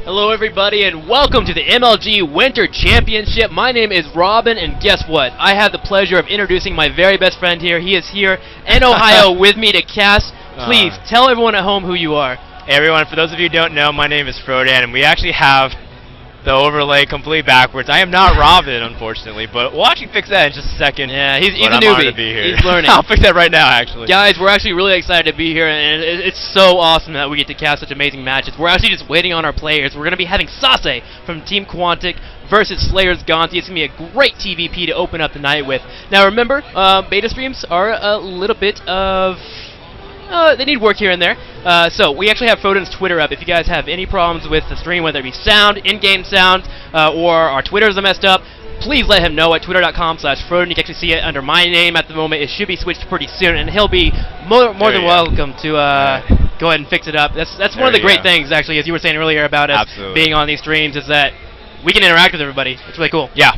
Hello everybody and welcome to the MLG Winter Championship. My name is Robin and guess what? I have the pleasure of introducing my very best friend here. He is here in Ohio with me to cast. Please tell everyone at home who you are. Hey everyone, for those of you who don't know, my name is Frodan and we actually have the overlay completely backwards. I am not Robin, unfortunately, but we'll actually fix that in just a second. Yeah, he's a newbie. He's learning. I'll fix that right now, actually. Guys, we're actually really excited to be here, and it's so awesome that we get to cast such amazing matches. We're actually just waiting on our players. We're going to be having Sase from Team Quantic versus Slayer's Ganzi. It's going to be a great TVP to open up the night with. Now remember, beta streams are a little bit of... they need work here and there. So we actually have Frodan's Twitter up. If you guys have any problems with the stream, whether it be sound, in-game sound, or our Twitters are messed up, please let him know at twitter.com/Frodan. You can actually see it under my name at the moment. It should be switched pretty soon, and he'll be more than welcome to go ahead and fix it up. That's one of the great things, actually, as you were saying earlier about us being on these streams, is that we can interact with everybody. It's really cool. Yeah.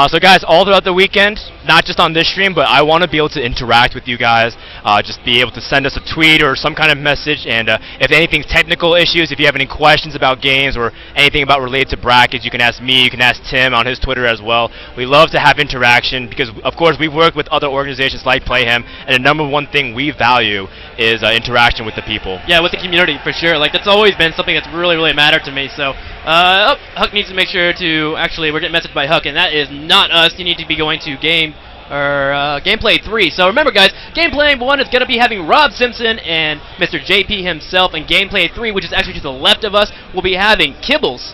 So guys, all throughout the weekend, not just on this stream, but I want to be able to interact with you guys, just be able to send us a tweet or some kind of message, and if anything's technical issues, if you have any questions about games or anything about related to brackets, you can ask me, you can ask Tim on his Twitter as well. We love to have interaction because, of course, we work with other organizations like Playhim, and the number one thing we value is interaction with the people. Yeah, with the community, for sure. Like, that's always been something that's really mattered to me, so, Huck needs to make sure to, actually, we're getting messaged by Huck, and that is not us. You need to be going to gameplay 3. So remember, guys, gameplay 1 is going to be having Rob Simpson and Mr. JP himself, and gameplay 3, which is actually to the left of us, will be having Kibbles,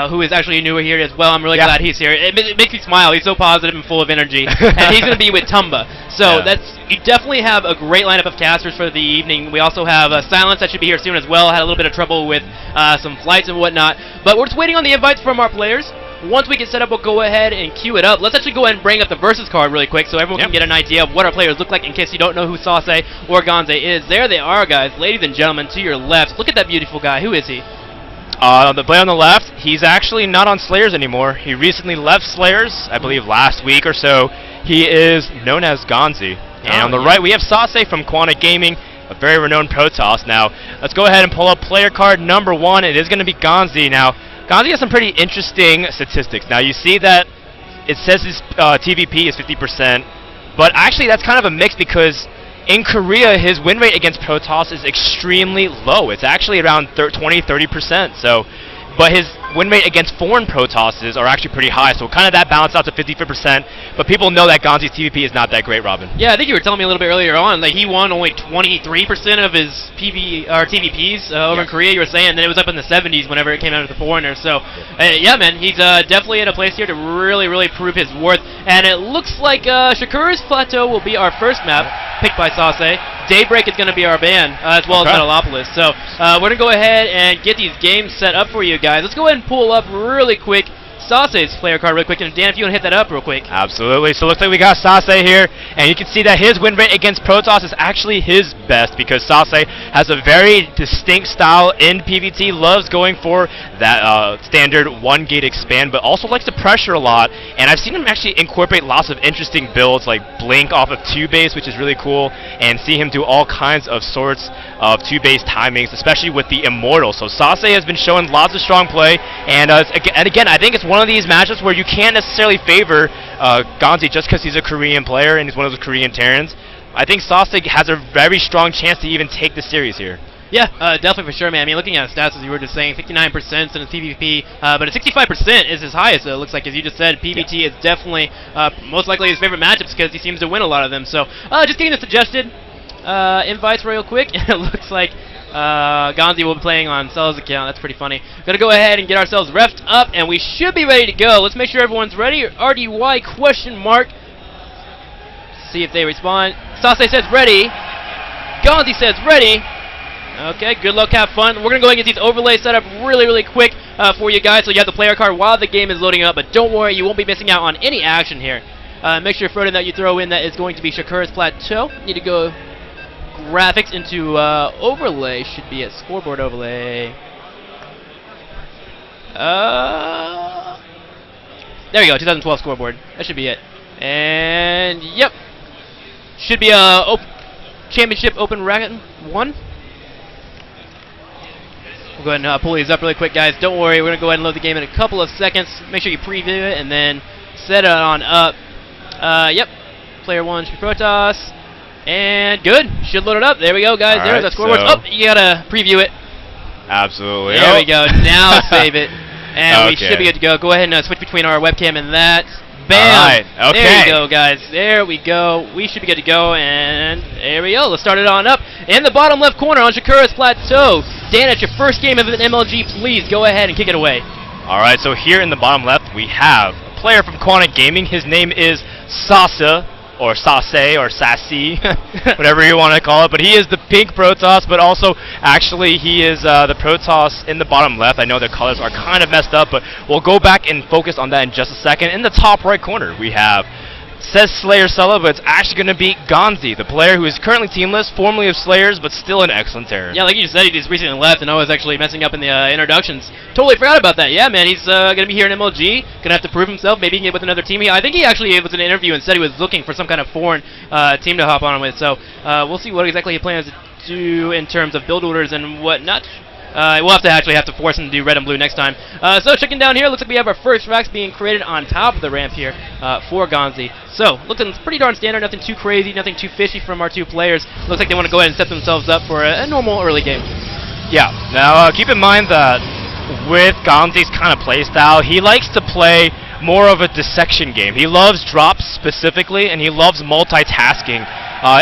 who is actually new here as well. I'm really glad he's here. It makes me smile. He's so positive and full of energy, and he's going to be with Tumba. So you definitely have a great lineup of casters for the evening. We also have Silence that should be here soon as well. Had a little bit of trouble with some flights and whatnot, but we're just waiting on the invites from our players. Once we get set up, we'll go ahead and queue it up. Let's actually go ahead and bring up the versus card really quick so everyone can get an idea of what our players look like in case you don't know who Sase or Ganzi is. There they are, guys. Ladies and gentlemen, to your left. Look at that beautiful guy. Who is he? The player on the left, he's actually not on Slayers anymore. He recently left Slayers, I believe last week or so. He is known as Ganzi. And on the right, we have Sase from Quantic Gaming, a very renowned Protoss. Now, let's go ahead and pull up player card number 1. It is going to be Ganzi. Now, Ganzi has some pretty interesting statistics. Now, you see that it says his TVP is 50%, but actually that's kind of a mix because in Korea, his win rate against Protoss is extremely low. It's actually around 20-30%. So, but his win rate against foreign Protosses are actually pretty high, so kind of that balanced out to 50%. But people know that Ganzi's TVP is not that great, Robin. Yeah, I think you were telling me a little bit earlier on that he won only 23% of his TVPs over in Korea. You were saying that it was up in the 70s whenever it came out of the foreigners. So, yeah, man, he's definitely in a place here to really prove his worth. And it looks like Shakur's Plateau will be our first map picked by Sase. Daybreak is going to be our ban, as well as Metalopolis. So we're going to go ahead and get these games set up for you guys. Let's go ahead and pull up really quick Sase's player card really quick. And Dan, if you want to hit that up real quick. Absolutely. So it looks like we got Sase here, and you can see that his win rate against Protoss is actually his best because Sase has a very distinct style in PvT, loves going for that standard 1-gate expand, but also likes to pressure a lot. And I've seen him actually incorporate lots of interesting builds like Blink off of 2-base, which is really cool, and see him do all kinds of sorts of 2-base timings, especially with the Immortal. So Sase has been showing lots of strong play, and again, I think it's one of these matchups where you can't necessarily favor Ganzi just because he's a Korean player and he's one of those Korean Terrans. I think Sase has a very strong chance to even take the series here. Yeah, definitely for sure, man. I mean, looking at his stats, as you were just saying, 59% in his PvP, but a 65% is his highest, it looks like, as you just said. PvT is definitely most likely his favorite matchups because he seems to win a lot of them. So, just getting the suggested invites real quick. It looks like Ganzi will be playing on Cell's account. That's pretty funny. Gonna go ahead and get ourselves refed up, and we should be ready to go. Let's make sure everyone's ready. RDY question mark. See if they respond. Sase says ready. Ganzi says ready. Okay, good luck, have fun. We're going to go ahead and get these overlays set up really quick for you guys so you have the player card while the game is loading up, but don't worry, you won't be missing out on any action here. Make sure, Frodan, that you throw in that is going to be Shakur's Plateau. Need to go graphics into overlay, should be at scoreboard overlay. There we go, 2012 scoreboard. That should be it. And, yep. Should be a championship open racket 1. We'll go ahead and pull these up really quick, guys. Don't worry, we're going to go ahead and load the game in a couple of seconds. Make sure you preview it and then set it on up. Yep, player 1 should be Protoss. And good, should load it up. There we go, guys. There's the scoreboard. Oh, you got to preview it. Absolutely. There we go. Now save it. And we should be good to go. Go ahead and switch between our webcam and that. Bam! All right. Okay. There you go, guys. There we go. We should be good to go. And there we go. Let's start it on up. In the bottom left corner on Shakura's Plateau. Dan, it's your first game of an MLG. Please go ahead and kick it away. All right. So here in the bottom left, we have a player from Quantic Gaming. His name is Sase. Or Sase, or Sassy, whatever you want to call it. But he is the pink Protoss, but also, actually, he is the Protoss in the bottom left. I know their colors are kind of messed up, but we'll go back and focus on that in just a second. In the top right corner, we have, says Slayer Sella, but it's actually going to be Ganzi, the player who is currently teamless, formerly of Slayers, but still an excellent Terran. Yeah, like you said, he just recently left, and I was actually messing up in the introductions. Totally forgot about that. Yeah, man, he's going to be here in MLG, going to have to prove himself. Maybe he can get with another team. I think he actually was in an interview and said he was looking for some kind of foreign team to hop on with. So we'll see what exactly he plans to do in terms of build orders and whatnot. We'll have to force him to do red and blue next time. So checking down here, looks like we have our first racks being created on top of the ramp here for Ganzi. So looking pretty darn standard, nothing too crazy, nothing too fishy from our two players. Looks like they want to go ahead and set themselves up for a normal early game. Yeah. Now keep in mind that with Ganzi's kind of playstyle, he likes to play more of a dissection game. He loves drops specifically, and he loves multitasking.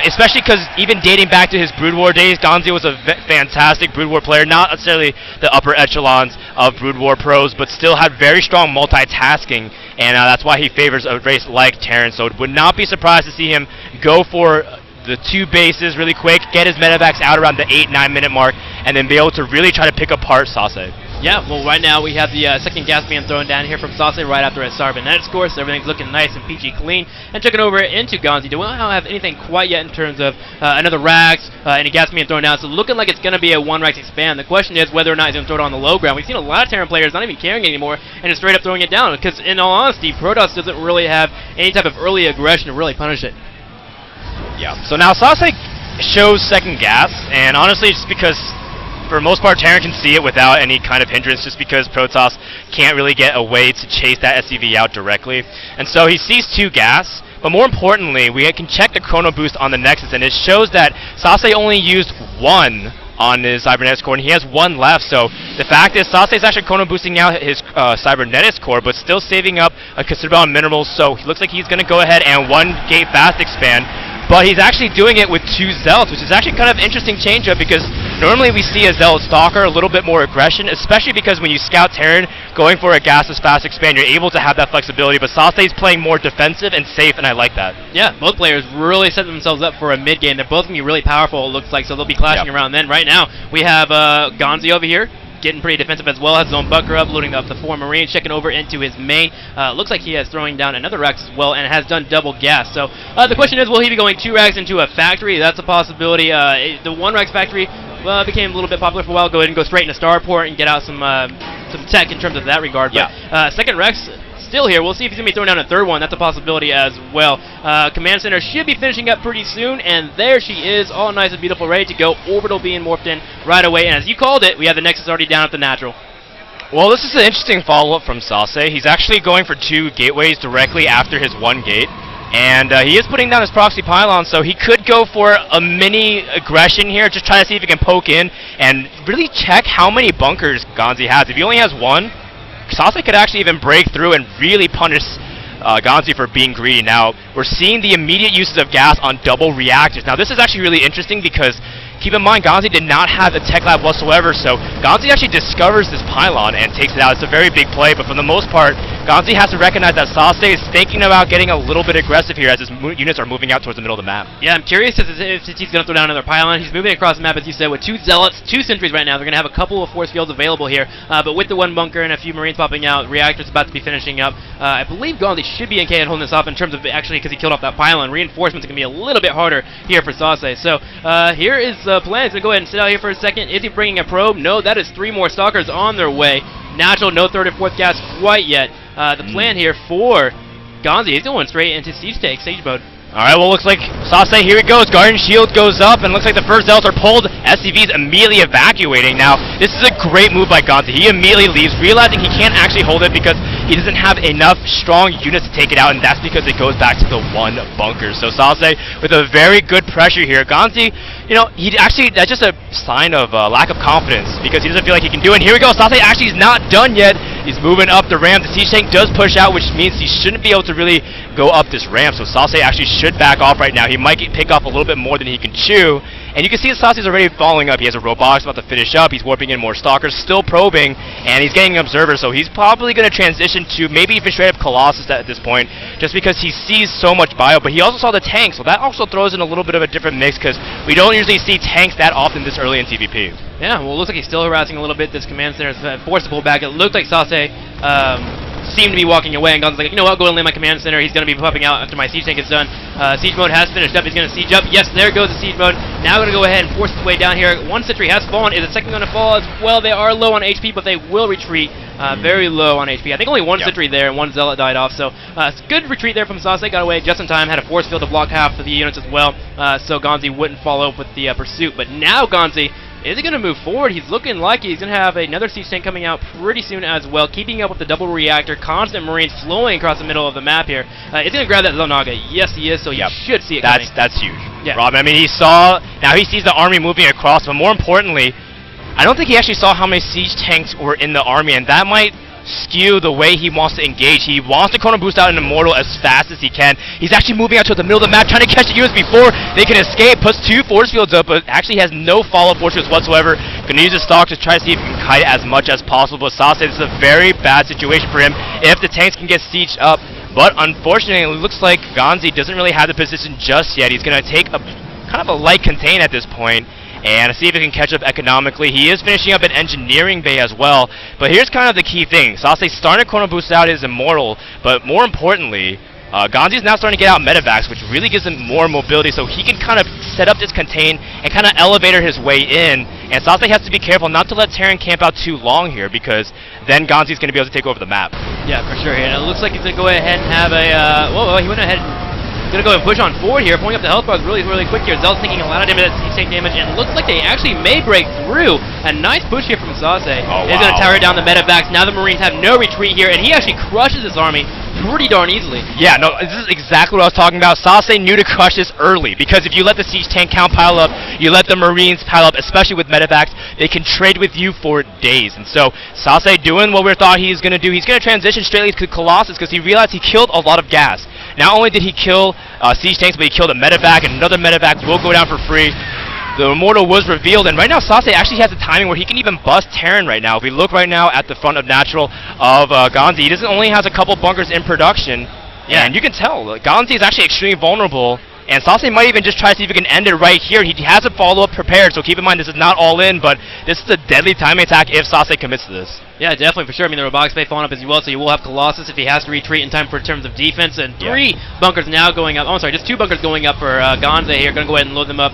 Especially because even dating back to his Brood War days, Ganzi was a fantastic Brood War player, not necessarily the upper echelons of Brood War pros, but still had very strong multitasking, and that's why he favors a race like Terran. So it would not be surprised to see him go for the 2 bases really quick, get his medevacs out around the 8-9 minute mark, and then be able to really try to pick apart Sase. Yeah, well, right now we have the second gas being thrown down here from Sase right after a Sarbanet score, so everything's looking nice and PG clean. And checking over into Ganzi, do we don't have anything quite yet in terms of another Rax, any gas being thrown down, so looking like it's going to be a 1 Rax expand. The question is whether or not he's going to throw it on the low ground. We've seen a lot of Terran players not even caring anymore and just straight up throwing it down, because in all honesty, Protoss doesn't really have any type of early aggression to really punish it. Yeah, so now Sase shows second gas, and honestly, just because for the most part, Terran can see it without any kind of hindrance, just because Protoss can't really get a way to chase that SCV out directly. And so he sees 2 gas, but more importantly, we can check the chrono boost on the Nexus, and it shows that Sase only used 1 on his Cybernetics core, and he has 1 left. So the fact is, Sase is actually chrono boosting out his Cybernetics core, but still saving up a considerable amount of minerals. So he looks like he's going to go ahead and 1 gate fast expand. But he's actually doing it with 2 Zealots, which is actually kind of an interesting change-up, because normally we see a Zealot Stalker, a little bit more aggression, especially because when you scout Terran, going for a gasless fast expand, you're able to have that flexibility, but Sase's playing more defensive and safe, and I like that. Yeah, both players really set themselves up for a mid-game. They're both going to be really powerful, it looks like, so they'll be clashing around then. Right now, we have Ganzi over here, getting pretty defensive as well, has his own bunker up, loading up the 4 Marines, checking over into his main. Looks like he is throwing down another Rax as well, and has done double gas. So the question is, will he be going 2 Rax into a factory? That's a possibility. The 1 Rax factory became a little bit popular for a while. Go ahead and go straight into Starport and get out some tech in terms of that regard. But second Rex still here. We'll see if he's going to be throwing down a 3rd one. That's a possibility as well. Command Center should be finishing up pretty soon, and there she is, all nice and beautiful, ready to go. Orbital being morphed in right away, and as you called it, we have the Nexus already down at the natural. Well, this is an interesting follow-up from Sase. He's actually going for 2 gateways directly after his 1 gate, and he is putting down his proxy pylon, so he could go for a mini aggression here, just try to see if he can poke in and really check how many bunkers Ganzi has. If he only has 1, Sase could actually even break through and really punish Ganzi for being greedy. Now, we're seeing the immediate uses of gas on double reactors. Now, this is actually really interesting because keep in mind, Ganzi did not have a tech lab whatsoever, so Ganzi actually discovers this pylon and takes it out. It's a very big play, but for the most part, Ganzi has to recognize that Sase is thinking about getting a little bit aggressive here as his units are moving out towards the middle of the map. Yeah, I'm curious if he's going to throw down another pylon. He's moving across the map, as you said, with 2 Zealots, 2 Sentries right now. They're going to have a couple of force fields available here, but with the 1 bunker and a few Marines popping out, reactors about to be finishing up. I believe Ganzi should be okay at holding this off in terms of actually because he killed off that pylon. Reinforcements are going to be a little bit harder here for Sase. So here is the plan. He's going to go ahead and sit out here for a second. Is he bringing a probe? No, that is 3 more Stalkers on their way. Natural, no 3rd or 4th gas quite yet. The plan here for Ganzi is going straight into Siege Take, Sage Mode. Alright, well, looks like Sase, here he goes. Guardian Shield goes up, and looks like the first Zealots are pulled. SCV's immediately evacuating. Now, this is a great move by Ganzi. He immediately leaves, realizing he can't actually hold it because he doesn't have enough strong units to take it out, and that's because it goes back to the one bunker. So Sase, with a very good pressure here. Ganzi, you know, that's just a sign of lack of confidence because he doesn't feel like he can do it. And here we go. Sase actually is not done yet. He's moving up the ramp. The siege tank does push out, which means he shouldn't be able to really go up this ramp. So Sase actually should back off right now. He might pick off a little bit more than he can chew. And you can see that Sase is already following up. He has a robotics about to finish up. He's warping in more stalkers, still probing, and he's getting an observer. So he's probably going to transition to maybe even straight up Colossus at this point, just because he sees so much bio. But he also saw the tank, so that also throws in a little bit of a different mix because we don't usually see tanks that often this early in TVP. Yeah, well, it looks like he's still harassing a little bit. This command center is forced to pull back. It looked like Sase seemed to be walking away, and Ganzi's like, you know what, go and land my command center. He's going to be popping out after my siege tank is done. Siege mode has finished up. He's going to siege up. Yes, there goes the siege mode. Now going to go ahead and force his way down here. One sentry has fallen. Is the second going to fall as well? They are low on HP, but they will retreat. Very low on HP. I think only one sentry there, and one zealot died off. So it's a good retreat there from Sase. Got away just in time. Had a force field to block half of the units as well, so Ganzi wouldn't follow up with the pursuit. But now Ganzi, is he going to move forward? He's looking like he's going to have another siege tank coming out pretty soon as well, keeping up with the double reactor, constant Marines flowing across the middle of the map here. Is he going to grab that Zonaga? Yes, he is, so you should see it coming. That's huge. Yeah. Rob, I mean, now he sees the army moving across, but more importantly, I don't think he actually saw how many siege tanks were in the army, and that might skew the way he wants to engage. He wants to chrono boost out an Immortal as fast as he can. He's actually moving out to the middle of the map, trying to catch the units before they can escape. Puts 2 force fields up, but actually has no follow-up force fields whatsoever. Gonna use his stalk to try to see if he can kite as much as possible. But Sase, this is a very bad situation for him if the tanks can get sieged up. But unfortunately, it looks like Ganzi doesn't really have the position just yet. He's gonna take a kind of a light contain at this point and see if he can catch up economically. He is finishing up an engineering bay as well, but here's kind of the key thing. Sase starting to chrono boost out his Immortal, but more importantly, Ganzi's now starting to get out medevacs, which really gives him more mobility, so he can kind of set up this contain and kind of elevator his way in. And Sase has to be careful not to let Terran camp out too long here, because then Ganzi's going to be able to take over the map. Yeah, for sure. And it looks like he's going to go ahead and have a... he went ahead and gonna go and push on forward here, pulling up the health bars really quick here. Zealot's taking a lot of damage, siege damage, and it looks like they actually may break through. A nice push here from Sase. He's gonna tower down the medevacs. Now the Marines have no retreat here, and he actually crushes his army pretty darn easily. Yeah, no, this is exactly what I was talking about. Sase knew to crush this early, because if you let the siege tank count pile up, you let the Marines pile up, especially with medevacs, they can trade with you for days. And so Sase doing what we thought he was gonna do. He's gonna transition straightly to Colossus because he realized he killed a lot of gas. Not only did he kill siege tanks, but he killed a medevac, and another medevac will go down for free. The Immortal was revealed, and right now Sase actually has the timing where he can even bust Terran right now. If we look right now at the front of Natural of Ganzi, he doesn't only has a couple bunkers in production, and you can tell Ganzi is actually extremely vulnerable. And Sase might even just try to see if he can end it right here. He has a follow-up prepared, so keep in mind this is not all in, but this is a deadly timing attack if Sase commits to this. Yeah, definitely, for sure. I mean, the robotics bay falling up as well, so you will have Colossus if he has to retreat in time for terms of defense. And 3 bunkers now going up. Oh, I'm sorry, just 2 bunkers going up for Ganzi here. Going to go ahead and load them up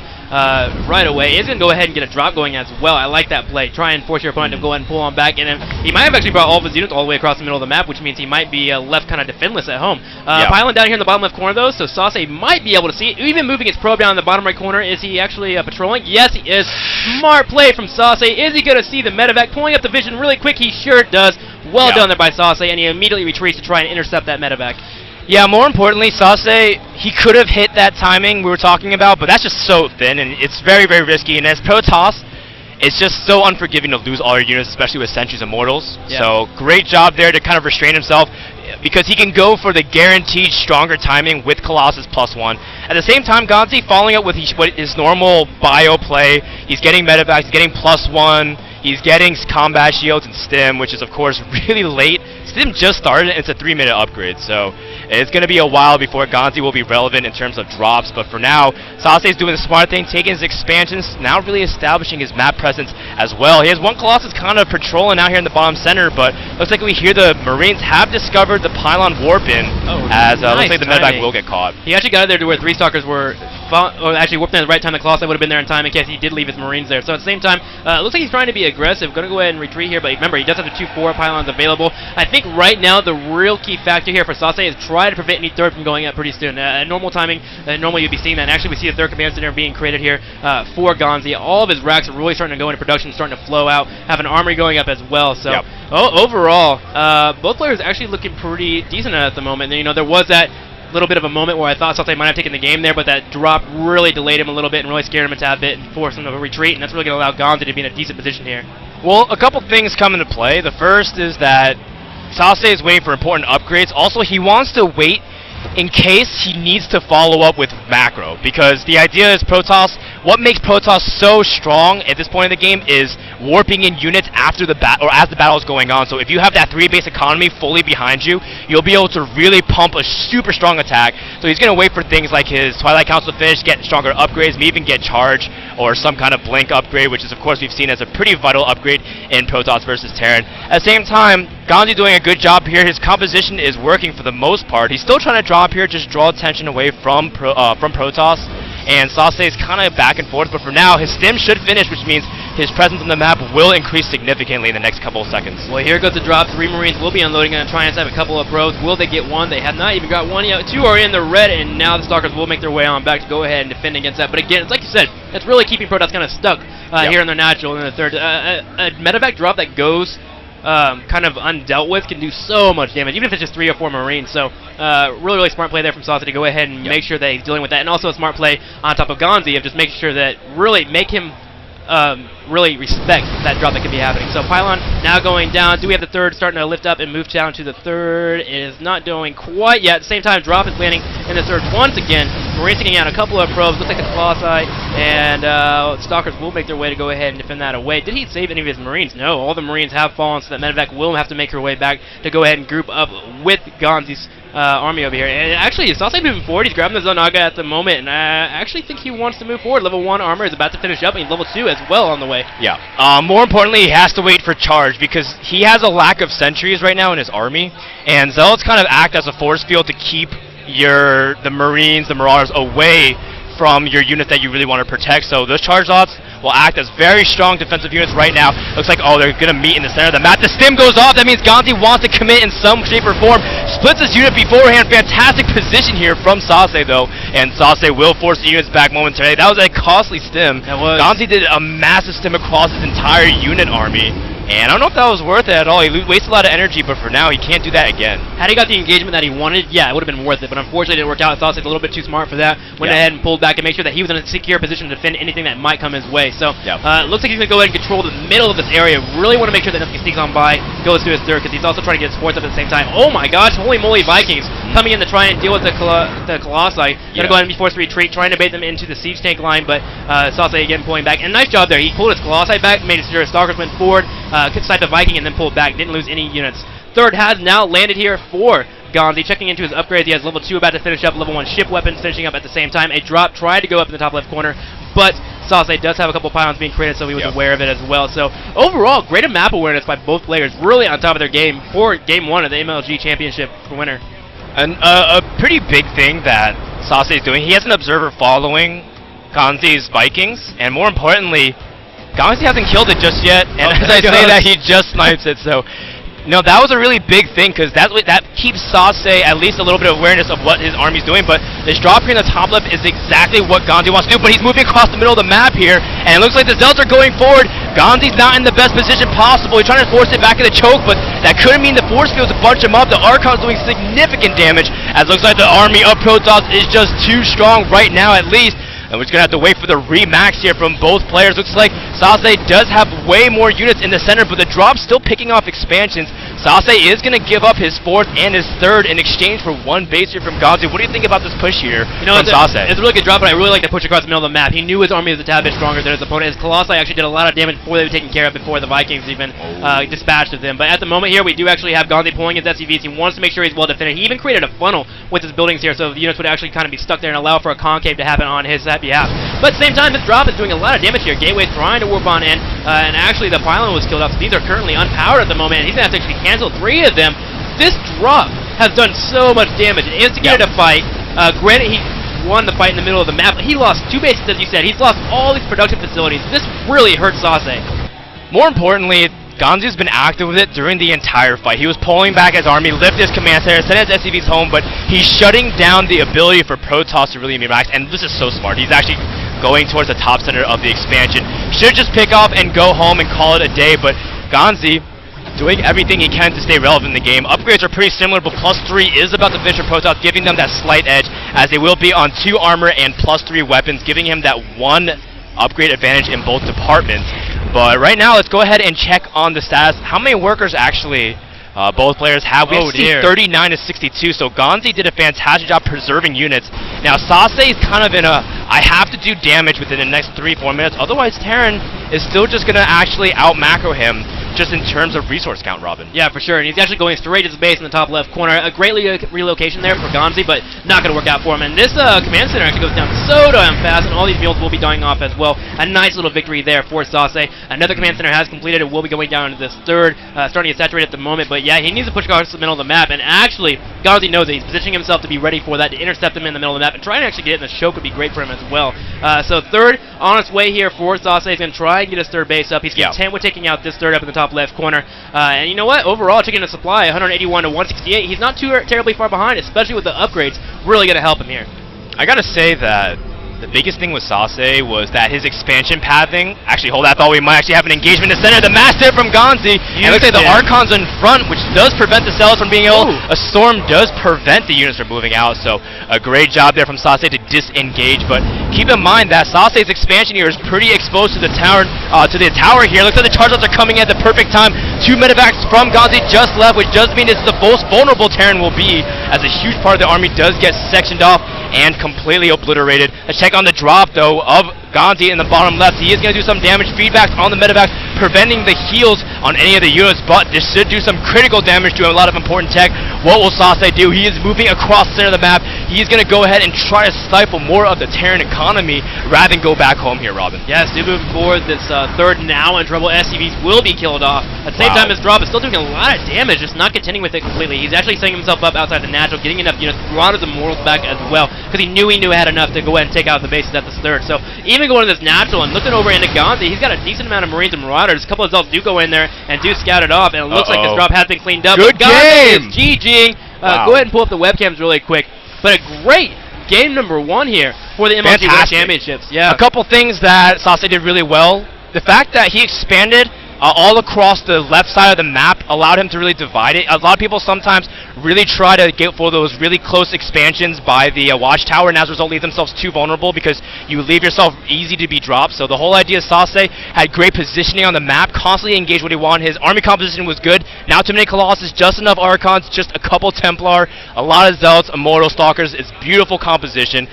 right away. He's going to go ahead and get a drop going as well. I like that play. Try and force your opponent to go ahead and pull on back. And he might have actually brought all of his units all the way across the middle of the map, which means he might be left kind of defenseless at home. Piling down here in the bottom left corner, though, so Sase might be able to see it. Even moving his probe down in the bottom right corner. Is he actually patrolling? Yes, he is. Smart play from Sase. Is he going to see the medevac? Pulling up the vision really quick. He sure does. Well done there by Sase, and he immediately retreats to try and intercept that medevac. Yeah, more importantly, Sase, he could have hit that timing we were talking about, but that's just so thin, and it's very risky. And as Protoss, it's just so unforgiving to lose all your units, especially with Sentries Immortals. So great job there to kind of restrain himself, because he can go for the guaranteed stronger timing with Colossus +1. At the same time, Ganzi following up with his normal bio play. He's getting medevacs, he's getting +1. He's getting combat shields and stim, which is of course really late. Stim just started, and it's a 3-minute upgrade, so it's going to be a while before Ganzi will be relevant in terms of drops. But for now, Sase is doing the smart thing, taking his expansions, now really establishing his map presence as well. He has one Colossus kind of patrolling out here in the bottom center, but looks like we hear the Marines have discovered the pylon warp in, as looks like the medevac will get caught. He actually got it there to where 3 stalkers were or actually warped in at the right time. The Colossi would have been there in time in case he did leave his Marines there. So at the same time, it looks like he's trying to be aggressive. Going to go ahead and retreat here, but remember, he does have the 2-4 pylons available. I think right now the real key factor here for Sase is try to prevent any third from going up pretty soon. At normal timing, normally you'd be seeing that. And actually, we see the third command center being created here for Ganzi. All of his racks are really starting to go into production, starting to flow out. Have an armory going up as well. So overall, both players actually looking pretty decent at the moment. And, you know, there was that little bit of a moment where I thought Sase might have taken the game there, but that drop really delayed him a little bit and really scared him a tad bit and forced him to retreat, and that's really going to allow Ganzi to be in a decent position here. Well, a couple things come into play. The first is that Sase is waiting for important upgrades. Also, he wants to wait in case he needs to follow up with macro, because the idea is Protoss, what makes Protoss so strong at this point in the game is warping in units after the battle, or as the battle is going on. So if you have that 3-base economy fully behind you, you'll be able to really pump a super strong attack. So he's going to wait for things like his Twilight Council to finish, get stronger upgrades, maybe even get charge or some kind of blink upgrade, which is of course we've seen as a pretty vital upgrade in Protoss versus Terran. At the same time, Ganzi doing a good job here. His composition is working for the most part. He's still trying to drop here, just draw attention away from Protoss. And Sase is kind of back and forth, but for now, his stim should finish, which means his presence on the map will increase significantly in the next couple of seconds. Well, here goes the drop. 3 Marines will be unloading, going to try and save a couple of probes. Will they get one? They have not even got one yet. 2 are in the red, and now the Stalkers will make their way on back to go ahead and defend against that. But again, it's like you said, it's really keeping Protoss kind of stuck here in their natural in the third. A medevac drop that goes kind of undealt with can do so much damage, even if it's just 3 or 4 Marines. So really, really smart play there from Sase to go ahead and make sure that he's dealing with that, and also a smart play on top of Ganzi of just making sure that really make him really respect that drop that could be happening. So pylon now going down. Do we have the third starting to lift up and move down to the third? It is not doing quite yet. At the same time, drop is landing in the third once again. Marines taking out a couple of probes. Looks like the Colossi and Stalkers will make their way to go ahead and defend that away. Did he save any of his Marines? No. All the Marines have fallen, so that medevac will have to make her way back to go ahead and group up with Ganzi's army over here. And actually, Sase moving forward. He's grabbing the Zonaga at the moment, and I actually think he wants to move forward. Level 1 armor is about to finish up, and level 2 as well on the way. Yeah. More importantly, he has to wait for charge, because he has a lack of sentries right now in his army, and Zealots kind of act as a force field to keep the Marines, the Marauders, away from your units that you really want to protect. So those charge lots will act as very strong defensive units right now. Looks like, oh, they're going to meet in the center of the map. The stim goes off. That means Ganzi wants to commit in some shape or form. Splits his unit beforehand. Fantastic position here from Sase, though. And Sase will force the units back momentarily. That was a costly stim. That was. Ganzi did a massive stim across his entire unit army. And I don't know if that was worth it at all. He wasted a lot of energy, but for now, he can't do that again. Had he got the engagement that he wanted, yeah, it would have been worth it. But unfortunately, it didn't work out. Sase a little bit too smart for that. Went ahead and pulled back to make sure that he was in a secure position to defend anything that might come his way. So, looks like he's going to go ahead and control the middle of this area. Really want to make sure that nothing sneaks on by, goes to his third, because he's also trying to get his fourth up at the same time. Oh my gosh, holy moly, Vikings coming in to try and deal with the Colossi. Going to go ahead and be forced to retreat, trying to bait them into the siege tank line, but Sase again pulling back. And nice job there. He pulled his Colossi back, made sure his Stalkers went forward, sniped the Viking, and then pulled back. Didn't lose any units. Third has now landed here for Ganzi. Checking into his upgrades. He has level 2 about to finish up. Level 1 ship weapons finishing up at the same time. A drop tried to go up in the top left corner, but Sase does have a couple pylons being created, so he was aware of it as well. So overall, great map awareness by both players. Really on top of their game for Game 1 of the MLG Championship for winner. And a pretty big thing that Sase is doing, he has an observer following Ganzi's Vikings, and more importantly, Ganzi hasn't killed it just yet, and as I say that, he just snipes it, so no, that was a really big thing, because that keeps Sase at least a little bit of awareness of what his army's doing. But this drop here in the top left is exactly what Ganzi wants to do, but he's moving across the middle of the map here, and it looks like the Zealots are going forward. Ganzi's not in the best position possible. He's trying to force it back in the choke, but that couldn't mean the force field to bunch him up. The Archon's doing significant damage, as it looks like the army of Protoss is just too strong right now, at least. And we're just going to have to wait for the remax here from both players. Looks like Sase does have way more units in the center, but the drop's still picking off expansions. Sase is going to give up his fourth and his third in exchange for one base here from Ganzi. What do you think about this push here from Sase? It's a really good drop, but I really like the push across the middle of the map. He knew his army was a tad bit stronger than his opponent. His Colossi actually did a lot of damage before they were taken care of, before the Vikings even dispatched of them. But at the moment here, we do actually have Ganzi pulling his SCVs. He wants to make sure he's well defended. He even created a funnel with his buildings here, so the units would actually kind of be stuck there and allow for a concave to happen on his behalf. But at the same time, this drop is doing a lot of damage here. Gateway's trying to warp on in, and actually the pylon was killed off, so these are currently unpowered at the moment, and he's going to have to actually cancel 3 of them. This drop has done so much damage. It instigated a fight. Granted, he won the fight in the middle of the map, but he lost 2 bases, as you said. He's lost all these production facilities. This really hurt Sase. More importantly, Ganzi's been active with it during the entire fight. He was pulling back his army, lifted his command center, sent his SCVs home, but he's shutting down the ability for Protoss to really max, and this is so smart. He's actually going towards the top center of the expansion. Should just pick off and go home and call it a day, but Ganzi doing everything he can to stay relevant in the game. Upgrades are pretty similar, but +3 is about the fish for Protoss, giving them that slight edge, as they will be on 2 armor and +3 weapons, giving him that 1 upgrade advantage in both departments. But right now, let's go ahead and check on the stats. How many workers actually both players have? We see 39 to 62, so Ganzi did a fantastic job preserving units. Now, Sase is kind of in a, I have to do damage within the next 3-4 minutes, otherwise Terran is still just going to actually out-macro him, just in terms of resource count, Robin. Yeah, for sure, and he's actually going straight to his base in the top left corner. A great relocation there for Ganzi, but not going to work out for him. And this command center actually goes down so damn fast, and all these mules will be dying off as well. A nice little victory there for Sase. Another command center has completed and will be going down into this third, starting to saturate at the moment. But yeah, he needs to push across the middle of the map, and actually, Ganzi knows it. He's positioning himself to be ready for that, to intercept him in the middle of the map, and trying to actually get it in the choke would be great for him as well. So third on its way here for Sase. He's going to try and get his third base up. He's content with taking out this third up in the top left corner. And you know what? Overall, checking the supply, 181 to 168. He's not too terribly far behind, especially with the upgrades. Really going to help him here. I gotta say that the biggest thing with Sase was that his expansion pathing. Actually, hold that thought. We might actually have an engagement in the center. The master from Ganzi. And it looks like the Archon's in front, which does prevent the cells from being able. A storm does prevent the units from moving out. So a great job there from Sase to disengage. But keep in mind that Sase's expansion here is pretty exposed to the tower. Here. Looks like the charge lots are coming at the perfect time. 2 medevacs from Ganzi just left, which does mean this is the most vulnerable Terran will be, as a huge part of the army does get sectioned off and completely obliterated. Let's check on the drop, though, of Ganzi in the bottom left. He is going to do some damage. Feedbacks on the medevacs, preventing the heals on any of the units, but this should do some critical damage to a lot of important tech. What will Sase do? He is moving across the center of the map. He's going to go ahead and try to stifle more of the Terran economy rather than go back home here, Robin. Yes, do move forward. This third now in trouble SCVs will be killed off. At the same time, his drop is still doing a lot of damage, just not contending with it completely. He's actually setting himself up outside the natural, getting enough units, brought his immortals back as well, because he knew he had enough to go ahead and take out the bases at this third. So even going to this natural and looking over into Ganzi, he's got a decent amount of Marines and Marauders. A couple of Zelts do go in there and do scout it off, and it looks like this drop has been cleaned up. Good game! GGing. Go ahead and pull up the webcams really quick. But a great game number 1 here for the MLG World Championships. Yeah. A couple things that Sase did really well. The fact that he expanded all across the left side of the map allowed him to really divide it. A lot of people sometimes really try to get for those really close expansions by the watchtower, and as a result leave themselves too vulnerable because you leave yourself easy to be dropped. So the whole idea is Sase had great positioning on the map, constantly engaged what he wanted. His army composition was good. Not too many Colossus, just enough Archons, just a couple Templar, a lot of Zealots, Immortal Stalkers. It's beautiful composition.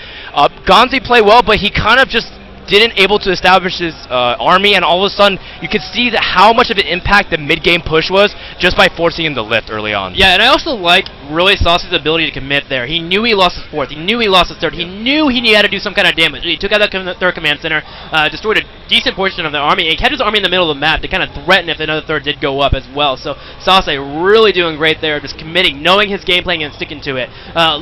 Ganzi played well, but he kind of just didn't able to establish his army, and all of a sudden you could see that how much of an impact the mid-game push was just by forcing him to lift early on. Yeah, and I also like really Sase's ability to commit there. He knew he lost his fourth, he knew he lost his third, he knew he had to do some kind of damage. He took out that third command center, destroyed a decent portion of the army, and he kept his army in the middle of the map to kind of threaten if another third did go up as well. So Sase really doing great there, just committing, knowing his game plan and sticking to it.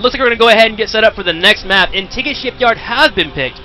Looks like we're going to go ahead and get set up for the next map. Antigua Shipyard has been picked